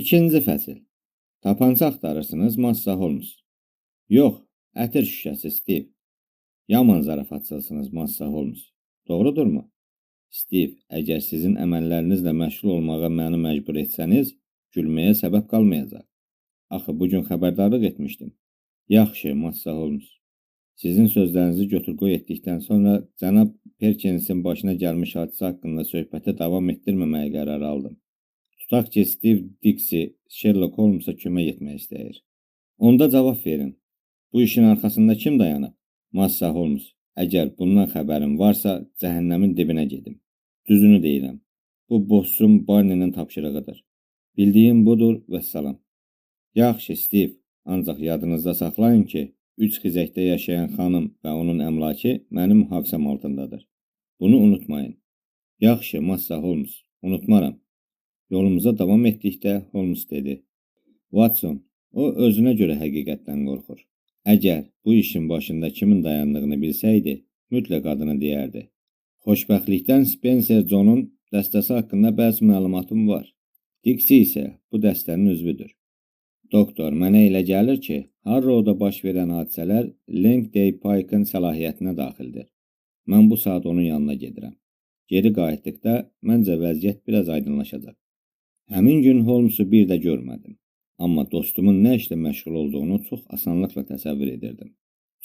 İkinci fəsil. Tapança axtarırsınız, Massa Holmes. Yox, ətir şüşəsi, Steve. Yaman zarafatçısınız, Massa Holmes. Doğrudurmu? Steve, əgər sizin əməllərinizlə məşğul olmağa məni məcbur etsəniz, gülməyə səbəb qalmayacaq. Axı, bugün xəbərdarlıq etmişdim. Yaxşı, Massa Holmes. Sizin sözlərinizi götür-qoy etdikdən sonra cənab Perkinsin başına gəlmiş hadisə haqqında söhbəti davam etdirməməyə qərar aldım. Tutaq ki, Steve Dixi Sherlock Holmes'a kömək etmək istəyir. Onda cavab verin. Bu işin arxasında kim dayanıb? Massa Holmes. Əgər bundan xəbərim varsa, cəhənnəmin dibinə gedim. Düzünü deyirəm. Bu bossum Barney'nin tapşırığıdır. Bildiyim budur və salam. Yaxşı, Steve. Ancaq yadınızda saxlayın ki, 3 xizəkdə yaşayan xanım və onun əmlaki mənim mühafizəm altındadır. Bunu unutmayın. Yaxşı, Massa Holmes. Unutmaram. Yolumuza davam etdikdə Holmes dedi. Watson, o özünə görə həqiqətdən qorxur. Əgər bu işin başında kimin dayandığını bilsəydi, mütləq adını deyərdi. Xoşbəxtlikdən Spencer John'un dəstəsi haqqında bəzi məlumatım var. Dixi isə bu dəstənin üzvüdür. Doktor, mənə elə gəlir ki, Harrow'da baş verən hadisələr Langdale Pike'ın səlahiyyətinə daxildir. Mən bu saat onun yanına gedirəm. Geri qayıtdıqda məncə vəziyyət biraz aydınlaşacaq. Həmin gün Holmes'u bir də görmədim. Amma dostumun nə işlə məşğul olduğunu çox asanlıqla təsəvvür edirdim.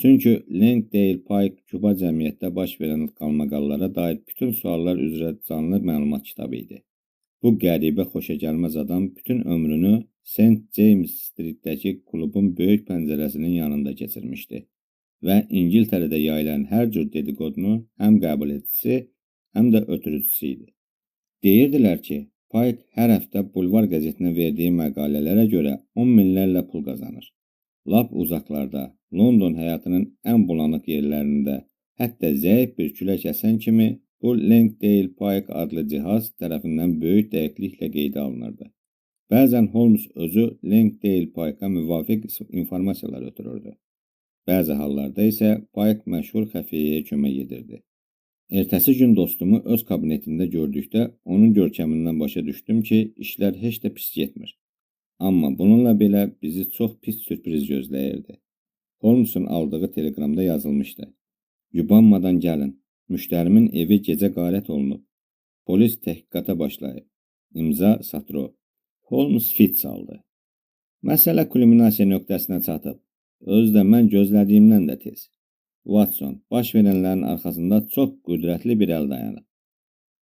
Çünki Langdale Pike Küba cəmiyyətdə baş verən qalmaqallara dair bütün suallar üzrə canlı məlumat kitabı idi. Bu qəribə xoşagəlməz adam bütün ömrünü St. James Street'dəki klubun böyük pəncərəsinin yanında keçirmişdi və İngiltərədə yayılan hər cür dediqodunu həm qəbul edicisi, həm də ötürücüsü idi. Deyirdilər ki, Pike hər həftə bulvar qəzetinə verdiyi məqalələrə görə 10 minlərlə pul qazanır. Lap uzaqlarda, London həyatının ən bulanıq yerlərində, hətta zəif bir külək əsən kimi bu Langdale Pike adlı cihaz tərəfindən böyük dəqiqliklə qeydə alınırdı. Bəzən Holmes özü Langdale Pike'a müvafiq informasiyalar ötürürdü. Bəzi hallarda isə Pike məşhur xəfiyyəyə kömək edirdi. Ertəsi gün dostumu öz kabinetində gördükdə onun görkəmindən başa düşdüm ki, işlər heç də pis getmir. Amma bununla belə bizi çox pis sürpriz gözləyirdi. Holmes'un aldığı teleqramda yazılmışdı. Yubanmadan gəlin. Müştərimin evi gecə qarət olunub. Polis təhqiqata başlayıb. İmza Satro. Holmes fit saldı. Məsələ kulminasiya nöqtəsinə çatıb. Özdə mən gözlədiyimdən də tez. Watson, baş verənlərin arxasında çox qüdrətli bir əl dayanıb.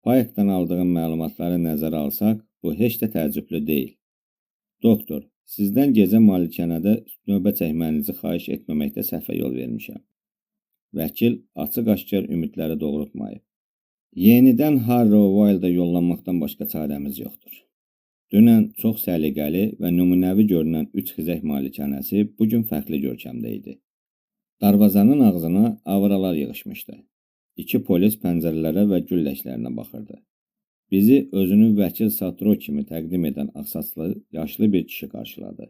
Pike'dan aldığım məlumatları nəzərə alsaq, bu heç də təəccüblü deyil. Doktor, sizdən gecə malikanədə növbə çəkməyinizi xahiş etməməkdə səhvə yol vermişəm. Vəkil açıq-aşkar ümidləri doğrultmayıb. Yenidən Harrow Wild'a yollanmaqdan başqa çarəmiz yoxdur. Dünən çox səliqəli və nümunəvi görünən 3 xizək malikanəsi bugün fərqli görkəmdə idi. Darvazanın ağzına avralar yığışmışdı. 2 polis pəncərələrə və gülləklərinə baxırdı. Bizi özünü vəkil Satro kimi təqdim edən ağsaçlı, yaşlı bir kişi qarşıladı.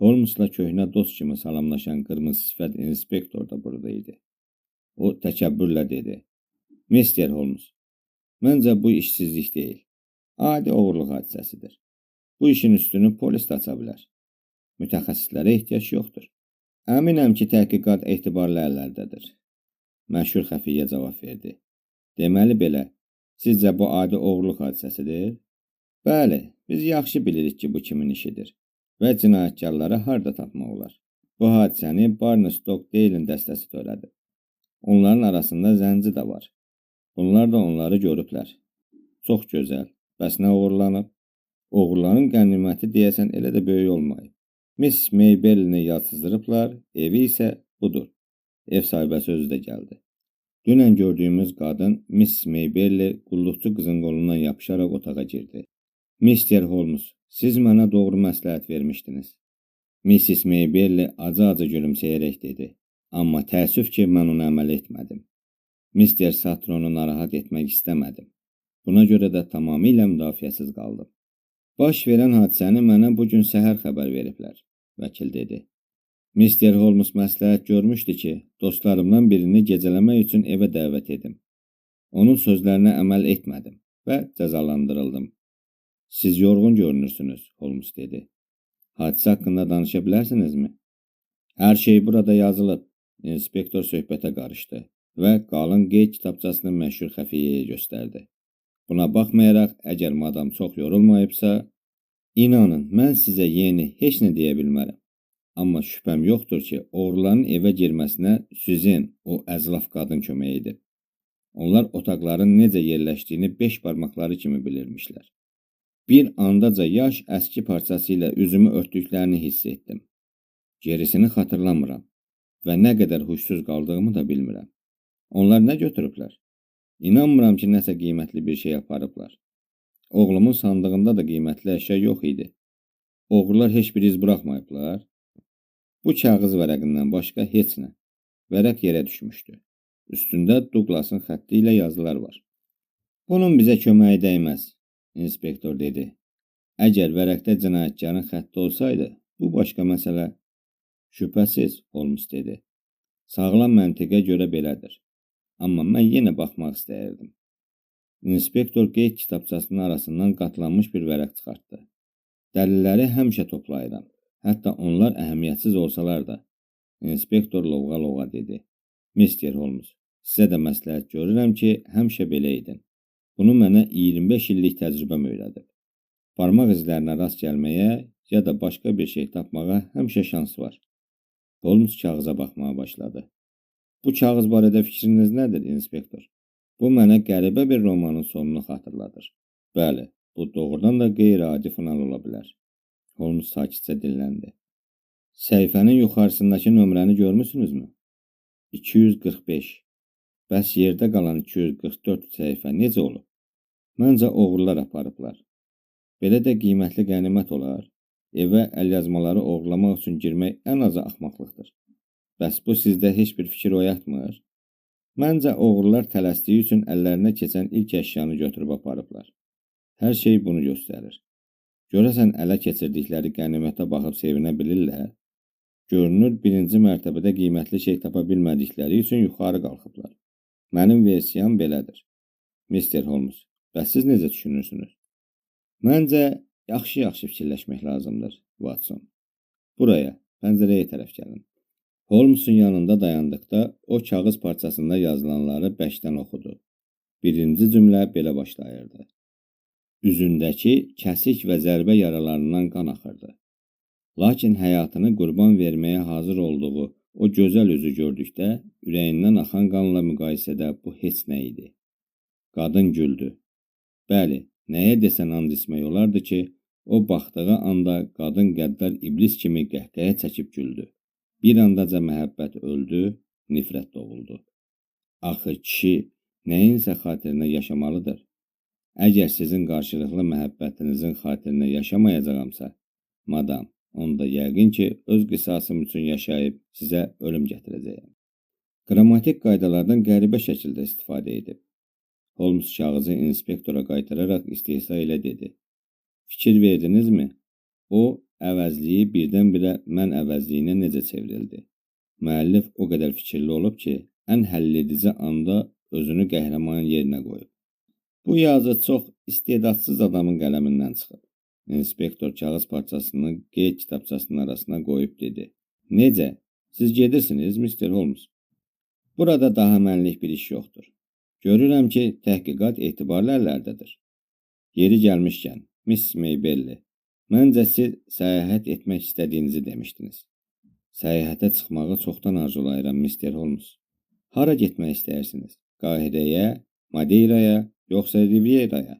Holmes'la köhnə dost kimi salamlaşan qırmızı sifət inspektor da burada idi. O təkəbbürlə dedi. Mr. Holmes, məncə bu işsizlik deyil. Adi oğurluq hadisəsidir. Bu işin üstünü polis də aça bilər. Mütəxəssislərə ehtiyac yoxdur. Əminəm ki, təhqiqat etibarlı əllərdədir. Məşhur xəfiyyə cavab verdi. Deməli belə, sizcə bu adi oğurluq hadisəsidir? Bəli, biz yaxşı bilirik ki, bu kimin işidir və cinayətkarları harda tapmaq olar. Bu hadisəni Barney Stockdale'in dəstəsi törədi. Onların arasında zənci də var. Bunlar da onları görüblər. Çox gözəl. Bəs nə uğurlanıb? Oğurların qəniməti deyəsən elə də böyük olmayıb. Miss Maybelle'ni yadsızdırıblar, evi isə budur. Ev sahibəsi özü də gəldi. Dünən gördüyümüz qadın Miss Maybelle qulluqçu qızın qolundan yapışaraq otağa girdi. Mr. Holmes, siz mənə doğru məsləhət vermişdiniz. Mrs. Maybelle acı-acı gülümsəyərək dedi. Amma təəssüf ki, mən ona əməl etmədim. Mr. Satronu narahat etmək istəmədim. Buna görə də tamamilə müdafiəsiz qaldım. Baş verən hadisəni mənə bugün səhər xəbər veriblər, vəkil dedi. Mr. Holmes məsləhət görmüşdü ki, dostlarımdan birini gecələmək üçün evə dəvət edim. Onun sözlərinə əməl etmədim və cəzalandırıldım. Siz yorğun görünürsünüz, Holmes dedi. Hadisə haqqında danışa bilərsinizmi? Hər şey burada yazılıb. İnspektor söhbətə qarışdı və qalın qeyd kitabçasını məşhur xəfiyyəyə göstərdi. Buna baxmayaraq, əgər madam çox yorulmayıbsa, inanın, mən sizə yeni heç nə deyə bilmərəm. Amma şübhəm yoxdur ki, oğruların evə girməsinə Süzen, o əzlaf qadın kömək edib. Onlar otaqların necə yerləşdiyini 5 barmaqları kimi bilirmişlər. Bir andaca yaş əski parçası ilə üzümü örtdüklərini hiss etdim. Gerisini xatırlamıram və nə qədər huşsuz qaldığımı da bilmirəm. Onlar nə götürüblər? İnanmıram ki, nəsə qiymətli bir şey aparıblar. Oğlumun sandığında da qiymətli əşya yox idi. Oğrular heç bir iz buraxmayıblar. Bu kağız vərəqindən başqa heç nə. Vərəq yerə düşmüşdü. Üstündə Douglasın xətti ilə yazılar var. Bunun bizə köməyi dəyməz, inspektor dedi. Əgər vərəqdə cinayətkarın xətti olsaydı, bu başqa məsələ. Şübhəsiz, Holmes dedi. Sağlam məntiqə görə belədir. Amma mən yenə baxmaq istəyirdim. İnspektor qeyd kitabçasının arasından qatlanmış bir vərəq çıxartdı. Dəlilləri həmişə toplayıram. Hətta onlar əhəmiyyətsiz olsalar da. İnspektor lovğa-lovğa dedi. Mister Holmes, sizə də məsləhət görürəm ki, həmişə belə edin. Bunu mənə 25 illik təcrübəm öyrədib. Parmaq izlərinə rast gəlməyə ya da başqa bir şey tapmağa həmişə şans var. Holmes kağıza baxmağa başladı. Bu kağız barədə fikriniz nədir, inspektor? Bu mənə qəribə bir romanın sonunu xatırladır. Bəli, bu doğrudan da qeyri-adi final ola bilər. Holmes sakitcə dilləndi. Səhifənin yuxarısındakı nömrəni görmüsünüzmü? 245. Bəs yerdə qalan 244 səhifə necə olub? Məncə oğrular aparıblar. Belə də qiymətli qənimət olar. Evə əlyazmaları oğurlamaq üçün girmək ən azı axmaqlıqdır. Bəs bu sizdə heç bir fikir oyatmır? Məncə oğrular tələsdiyi üçün əllərinə keçən ilk əşyanı götürüb aparıblar. Hər şey bunu göstərir. Görəsən ələ keçirdikləri qənimətə baxıb sevinə bilirlər? Görünür, birinci mərtəbədə qiymətli şey tapa bilmədikləri üçün yuxarı qalxıblar. Mənim versiyam belədir. Mister Holmes, bəs siz necə düşünürsünüz? Məncə, yaxşı-yaxşı fikirləşmək lazımdır, Watson. Buraya, pəncərəyə tərəf gəlin. Holmesun yanında dayandıqda o kağız parçasında yazılanları bərkdən oxudu. Birinci cümlə belə başlayırdı. Üzündəki kəsik və zərbə yaralarından qan axırdı. Lakin həyatını qurban verməyə hazır olduğu o gözəl üzü gördükdə, ürəyindən axan qanla müqayisədə bu heç nə idi. Qadın güldü. Bəli, nəyə desən and içmək olardı ki, o baxdığı anda qadın qəddar iblis kimi qəhqəhə çəkib güldü. Bir andaca məhəbbət öldü, nifrət doğuldu. Axı kişi nəyinsə xatirinə yaşamalıdır. Əgər sizin qarşılıqlı məhəbbətinizin xatirinə yaşamayacağamsa, madam, onda yəqin ki, öz qisasım üçün yaşayıb sizə ölüm gətirəcəyəm. Qrammatik qaydalardan qəribə şəkildə istifadə edib. Holmes kağızı inspektora qaytararaq istehza ilə dedi. Fikir verdinizmi? O, əvəzliyi birdən-birə mən əvəzliyinə necə çevrildi? Müəllif o qədər fikirli olub ki, ən həlledici anda özünü qəhrəman yerinə qoyub. Bu yazı çox istedadsız adamın qələmindən çıxıb. İnspektor kağız parçasını qeyd kitabçasının arasına qoyub dedi. Necə? Siz gedirsiniz, Mister Holmes? Burada daha mənlik bir iş yoxdur. Görürəm ki, təhqiqat etibarlı əllərdədir. Yeri gəlmişkən, Miss Maybelli, məncə siz səyahət etmək istədiyinizi demişdiniz. Səyahətə çıxmağı çoxdan arzulayıram, Mister Holmes. Hara getmək istəyirsiniz? Qahirəyə, Madeiraya, yoxsa Rivieraya?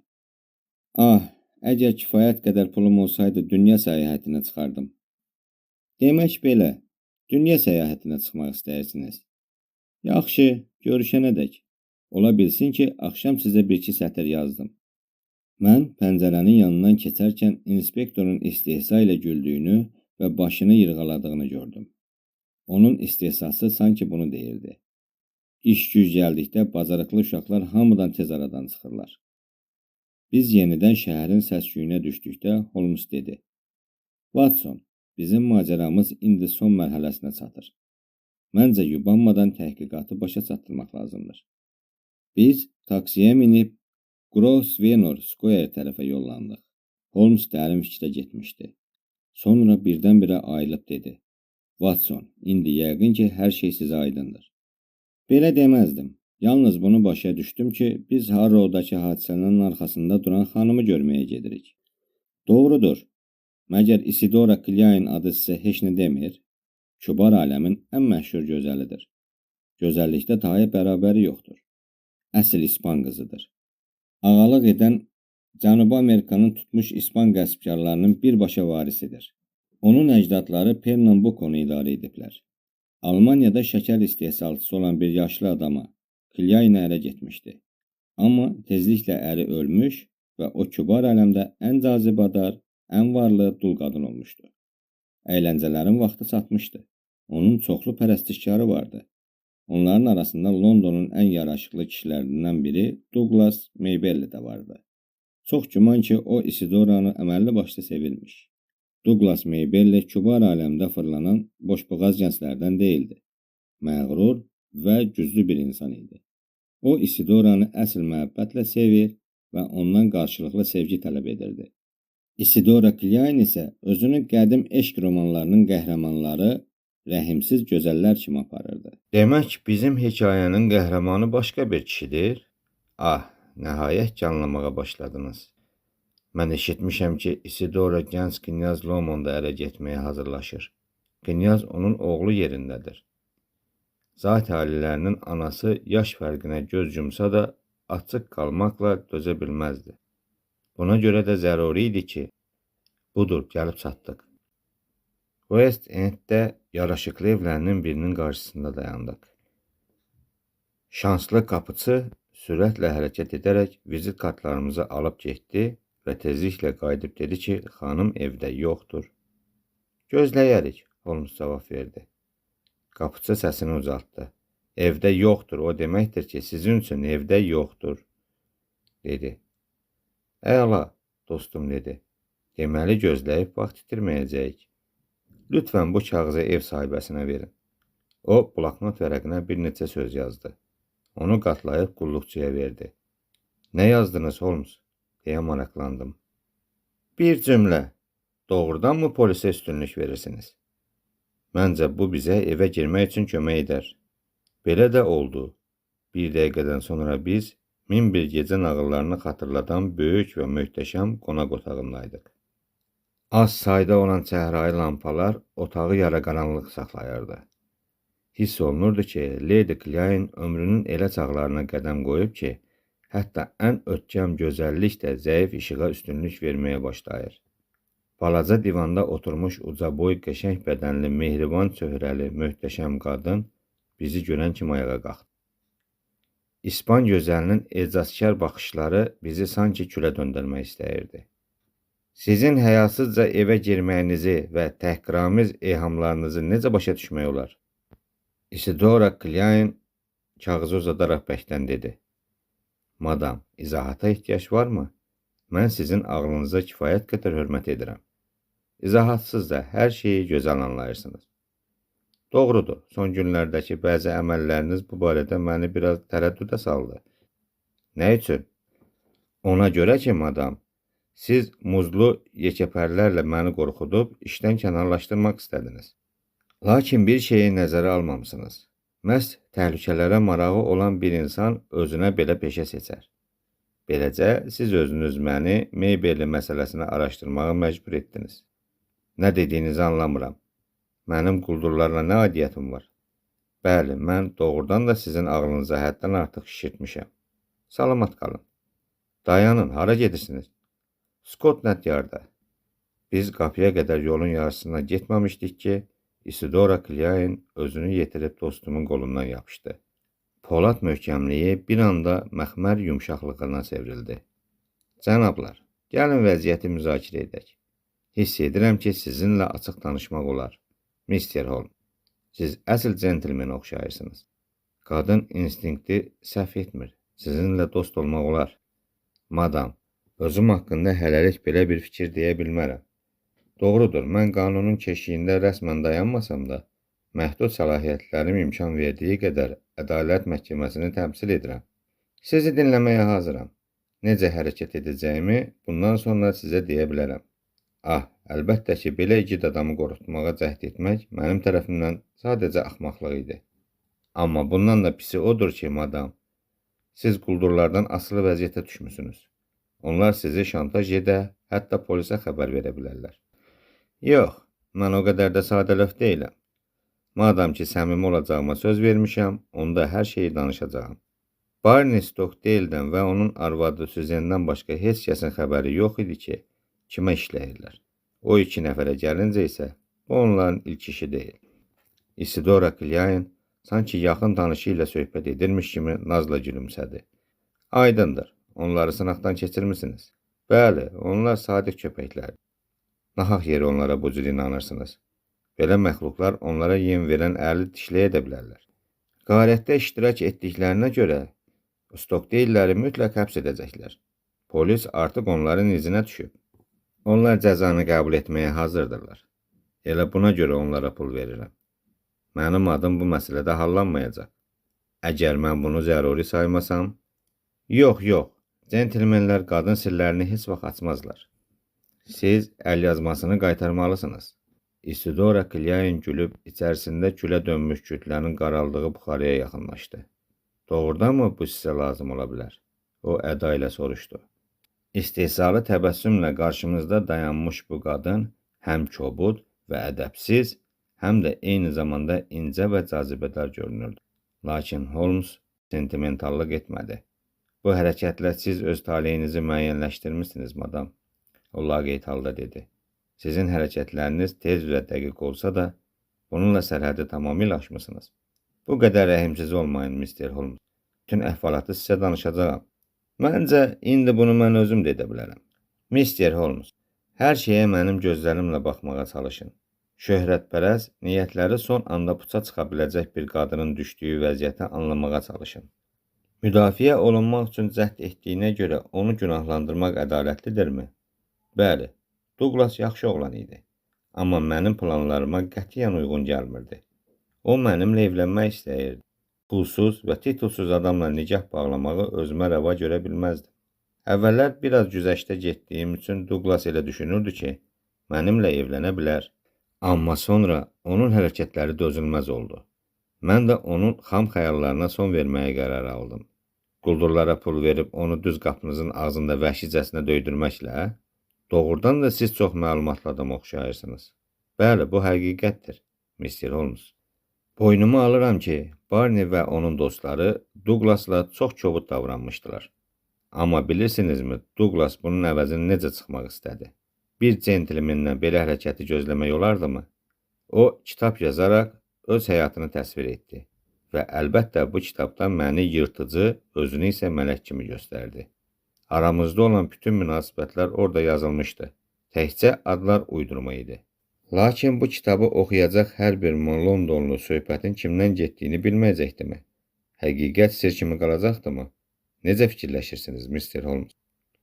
Ah, əgər kifayət qədər pulum olsaydı, dünya səyahətinə çıxardım. Demək belə, dünya səyahətinə çıxmaq istəyirsiniz. Yaxşı, görüşənədək. Ola bilsin ki, axşam sizə bir-iki sətr yazdım. Mən pəncərənin yanından keçərkən inspektorun istehza ilə güldüyünü və başını yırğaladığını gördüm. Onun istehsası sanki bunu deyirdi. İş güc gəldikdə bacarıqlı uşaqlar hamıdan tez aradan çıxırlar. Biz yenidən şəhərin səs-küyünə düşdükdə Holmes dedi. Watson, bizim macəramız indi son mərhələsinə çatır. Məncə yubanmadan təhqiqatı başa çatdırmaq lazımdır. Biz taksiyə minib Grosvenor Square tərəfə yollandıq. Holmes dərin fikrə getmişdi. Sonra birdən-birə ayılıb dedi. Watson, indi yəqin ki, hər şey sizə aydındır. Belə deməzdim. Yalnız bunu başa düşdüm ki, biz Harrow'dakı hadisənin arxasında duran xanımı görməyə gedirik. Doğrudur. Məgər Isidora Klein adı sizə heç nə demir? Kübar aləmin ən məşhur gözəlidir. Gözəllikdə taya bərabəri yoxdur. Əsl İspan qızıdır. Ağalıq edən Cənubi Amerikanın tutmuş İspan qəsbkarlarının birbaşa varisidir. Onun əcdadları Pernambuconu idarə ediblər. Almaniyada şəkər istehsalçısı olan bir yaşlı adama Klein ərə getmişdi. Amma tezliklə əri ölmüş və o kübar aləmdə ən cazibadar, ən varlı dul qadın olmuşdu. Əyləncələrin vaxtı çatmışdı. Onun çoxlu pərəstişkarı vardı. Onların arasında Londonun ən yaraşıqlı kişilərindən biri Douglas Maybelli də vardı. Çox güman ki, o Isidoranı əməlli başlı sevilmiş. Douglas Maybelli kübar aləmdə fırlanan boşboğaz gənclərdən deyildi. Məğrur və güclü bir insan idi. O Isidoranı əsl məhəbbətlə sevir və ondan qarşılıqlı sevgi tələb edirdi. Isidora Klein isə özünü qədim eşq romanlarının qəhrəmanları rəhimsiz gözəllər kimi aparırdı. Demək, bizim hekayənin qəhrəmanı başqa bir kişidir? Ah, nəhayət canlamağa başladınız. Mən eşitmişəm ki, Isidora gənc Knyaz Lomonda ərə getməyə hazırlaşır. Knyaz onun oğlu yerindədir. Zat alilərinin anası yaş fərqinə göz yumsa da açıq qalmaqla dözə bilməzdi. Buna görə də zəruri idi ki, budur, gəlib çatdıq. West Enddə yaraşıqlı evlərinin birinin qarşısında dayandıq. Şanslı qapıçı sürətlə hərəkət edərək vizit kartlarımızı alıb getdi və tezliklə qayıdıb dedi ki, xanım evdə yoxdur. Gözləyərik, Holmes cavab verdi. Qapıçı səsini ucaltdı. Evdə yoxdur, o deməkdir ki, sizin üçün evdə yoxdur, dedi. Əla, dostum dedi. Deməli gözləyib vaxt itirməyəcəyik. Lütfən bu kağızı ev sahibəsinə verin. O, bloknot vərəqinə bir neçə söz yazdı. Onu qatlayıb qulluqçuya verdi. Nə yazdınız, Holmes? Deyə maraqlandım. Bir cümlə. Doğrudanmı polisə üstünlük verirsiniz? Məncə bu bizə evə girmək üçün kömək edər. Belə də oldu. Bir dəqiqədən sonra biz 1001 gecə nağıllarını xatırladan böyük və möhtəşəm qonaq otağındaydıq. Az sayda olan çəhrayı lampalar otağı yaraqaranlıq saxlayırdı. Hiss olunurdu ki, Lady Klein ömrünün elə çağlarına qədəm qoyub ki, hətta ən ötkəm gözəllik də zəif işığa üstünlük verməyə başlayır. Balaca divanda oturmuş uca boy, qəşəng bədənli, mehriban çöhrəli, möhtəşəm qadın bizi görən kimi ayağa qalxdı. İspan gözəlinin ecazkar baxışları bizi sanki külə döndərmək istəyirdi. Sizin həyasızca evə girməyinizi və təhqiramiz eyhamlarınızı necə başa düşmək olar? Isidora Klein kağızı uzadaraq bəkdən dedi. Madam, izahata ehtiyac varmı? Mən sizin ağlınıza kifayət qədər hörmət edirəm. İzahatsız da hər şeyi gözəl anlayırsınız. Doğrudur, son günlərdəki bəzi əməlləriniz bu barədə məni biraz tərəddüdə saldı. Nə üçün? Ona görə ki, madam, siz muzlu yekəpərlərlə məni qorxudub işdən kənarlaşdırmaq istədiniz. Lakin bir şeyi nəzərə almamısınız. Məhz təhlükələrə marağı olan bir insan özünə belə peşə seçər. Beləcə, siz özünüz məni Maybelli məsələsini araşdırmağa məcbur etdiniz. Nə dediyinizi anlamıram. Mənim quldurlarla nə adiyyətim var? Bəli, mən doğrudan da sizin ağlınıza həddən artıq şişirtmişəm. Salamat qalın. Dayanın, hara gedirsiniz? Scotland Yard'a. Biz qapıya qədər yolun yarısına getməmişdik ki, Isidora Klein özünü yetirib dostumun qolundan yapışdı. Polad möhkəmliyi bir anda məxmər yumşaqlığına çevrildi. Cənablar, gəlin vəziyyəti müzakirə edək. Hiss edirəm ki, sizinlə açıq danışmaq olar. Mr. Holmes, siz əsl centilmeni oxşayırsınız. Qadın instinkti səhv etmir. Sizinlə dost olmaq olar. Madam, özüm haqqında hələlik belə bir fikir deyə bilmərəm. Doğrudur, mən qanunun keşiyində rəsmən dayanmasam da, məhdud səlahiyyətlərim imkan verdiyi qədər ədalət məhkəməsini təmsil edirəm. Sizi dinləməyə hazıram. necə hərəkət edəcəyimi bundan sonra sizə deyə bilərəm. Əlbəttə ki, belə igid adamı qorxutmağa cəhd etmək mənim tərəfimdən sadəcə axmaqlıq idi. Amma bundan da pisi odur ki, madam, siz quldurlardan asılı vəziyyətə düşmüsünüz. Onlar sizi şantaj edə, hətta polisə xəbər verə bilərlər. Yox, mən o qədər də sadəlöv deyiləm. Madam ki, səmimi olacağıma söz vermişəm, onda hər şeyi danışacağım. Barney Stockdale'dən və onun arvadı Suzanne'dən başqa heç kəsin xəbəri yox idi ki, kimə işləyirlər. O 2 nəfərə gəlincə isə, bu onların ilk işi deyil. Isidora Klyain sanki yaxın tanışı ilə söhbət edirmiş kimi nazla gülümsədi. Aydındır, onları sınaqdan keçirmisiniz. Bəli, onlar sadiq köpəklərdir. Nahaq yeri onlara bu cür inanırsınız. Belə məxluqlar onlara yem verən əli dişləyə də bilərlər. Qarətdə iştirak etdiklərinə görə Stockdale'ləri mütləq həbs edəcəklər. Polis artıq onların izinə düşüb. Onlar cəzanı qəbul etməyə hazırdırlar. Elə buna görə onlara pul verirəm. Mənim adım bu məsələdə hallanmayacaq. Əgər mən bunu zəruri saymasam... Yox, centilmenlər qadın sirlərini heç vaxt açmazlar. Siz əl yazmasını qaytarmalısınız. Isidora Klyain gülüb, içərisində gülə dönmüş kütlənin qaraldığı buxarıya yaxınlaşdı. Doğrudanmı bu sizə lazım ola bilər? O əda ilə soruşdu. İstehzalı təbəssümlə qarşımızda dayanmış bu qadın həm kobud və ədəbsiz, həm də eyni zamanda incə və cazibədar görünürdü. Lakin Holmes sentimentallıq etmədi. Bu hərəkətlə siz öz taleyinizi müəyyənləşdirmişsiniz, madam. O laqeyd halda dedi. Sizin hərəkətləriniz tez və dəqiq olsa da, bununla sərhədi tamamilə aşmışsınız. Bu qədər rəhimsiz olmayın, Mr. Holmes. Bütün əhvalatı sizə danışacağam. Məncə, indi bunu mən özüm də edə bilərəm. Mr. Holmes, hər şeyə mənim gözlərimlə baxmağa çalışın. Şöhrətpərəst, niyyətləri son anda puça çıxa biləcək bir qadının düşdüyü vəziyyəti anlamağa çalışın. Müdafiə olunmaq üçün cəhd etdiyinə görə onu günahlandırmaq ədalətlidirmi? Bəli, Douglas yaxşı oğlan idi. Amma mənim planlarıma qətiyyən uyğun gəlmirdi. O mənimlə evlənmək istəyirdi. Pulsuz və titulsuz adamla nikah bağlamağı özümə rəva görə bilməzdim. Əvvəllər biraz güzəştə getdiyim üçün Douglas elə düşünürdü ki, mənimlə evlənə bilər. Amma sonra onun hərəkətləri dözülməz oldu. Mən də onun xam xəyallarına son verməyə qərar aldım. Quldurlara pul verib onu düz qapınızın ağzında vəhşicəsinə döydürməklə, doğrudan da siz çox məlumatlı adam oxşayırsınız. Bəli, bu həqiqətdir, Mr. Holmes. Boynuma alıram ki, Barney və onun dostları Douglasla çox kobud davranmışdılar. Amma bilirsinizmi, Douglas bunun əvəzini necə çıxmaq istədi? Bir centilmendən belə hərəkəti gözləmək olardımı? O, kitab yazaraq öz həyatını təsvir etdi və əlbəttə bu kitabda məni yırtıcı, özünü isə mələk kimi göstərdi. Aramızda olan bütün münasibətlər orada yazılmışdı. Təkcə adlar uydurma idi. Lakin bu kitabı oxuyacaq hər bir Londonlu söhbətin kimdən getdiyini bilməyəcəkdimi? Həqiqət sir kimi qalacaqdımı? Necə fikirləşirsiniz, Mr. Holmes?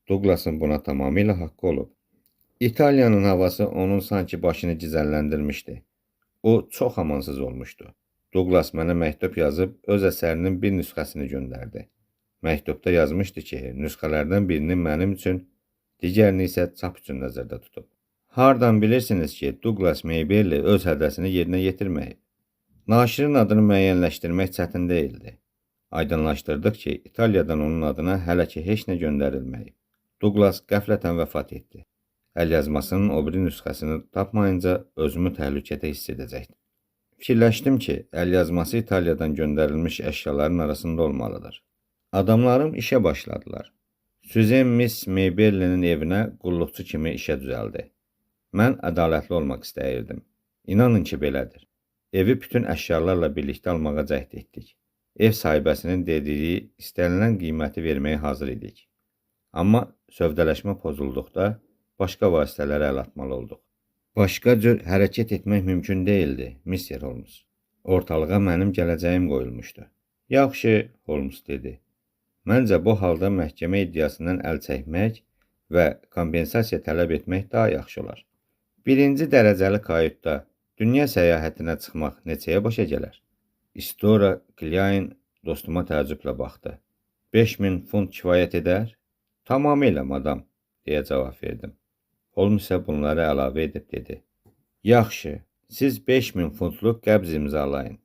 Douglas'ın buna tamamilə haqqı olub. İtaliyanın havası onun sanki başını gizəlləndirmişdi. O çox amansız olmuşdu. Douglas mənə məktub yazıb öz əsərinin bir nüsxəsini göndərdi. Məktubda yazmışdı ki, nüsxələrdən birini mənim üçün, digərini isə çap üçün nəzərdə tutub. Hardan bilirsiniz ki, Douglas Maybelli öz hədəsini yerinə yetirməyib? Naşirin adını müəyyənləşdirmək çətin deyildi. Aydınlaşdırdıq ki, İtaliyadan onun adına hələ ki heç nə göndərilməyib. Douglas qəflətən vəfat etdi. Əl yazmasının o biri nüsxəsini tapmayınca özümü təhlükədə hiss edəcəkdim. Fikirləşdim ki, əl yazması İtaliyadan göndərilmiş əşyaların arasında olmalıdır. Adamlarım işə başladılar. Suzanne Miss Maybellinin evinə qulluqçu kimi işə düzəldi. Mən ədalətli olmaq istəyirdim. İnanın ki, belədir. Evi bütün əşyalarla birlikdə almağa cəhd etdik. Ev sahibəsinin dediyi istənilən qiyməti verməyə hazır idik. Amma sövdələşmə pozulduqda başqa vasitələrə əl atmalı olduq. Başqa cür hərəkət etmək mümkün deyildi, Mr. Holmes. Ortalığa mənim gələcəyim qoyulmuşdu. Yaxşı, Holmes dedi. Məncə bu halda məhkəmə iddiasından əl çəkmək və kompensasiya tələb etmək daha yaxşı olar. Birinci dərəcəli kayutda dünya səyahətinə çıxmaq neçəyə başa gələr? Isidora Klyain dostuma təəccüblə baxdı. 5000 funt kifayət edər? Tamamilə, madam, deyə cavab verdim. Holmes isə bunları əlavə edib dedi. Yaxşı, siz 5000 funtluq qəbz imzalayın.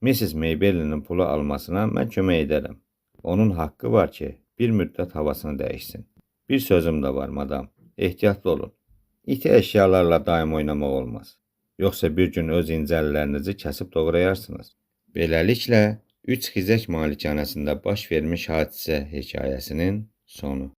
Mrs. Maybellinin pulu almasına mən kömək edərəm. Onun haqqı var ki, bir müddət havasını dəyişsin. Bir sözüm də var, madam, ehtiyatlı olun. İti əşyalarla daim oynamaq olmaz. Yoxsa bir gün öz incəlilərinizi kəsib doğrayarsınız. Beləliklə, 3 xizək malikanəsində baş vermiş hadisə hekayəsinin sonu.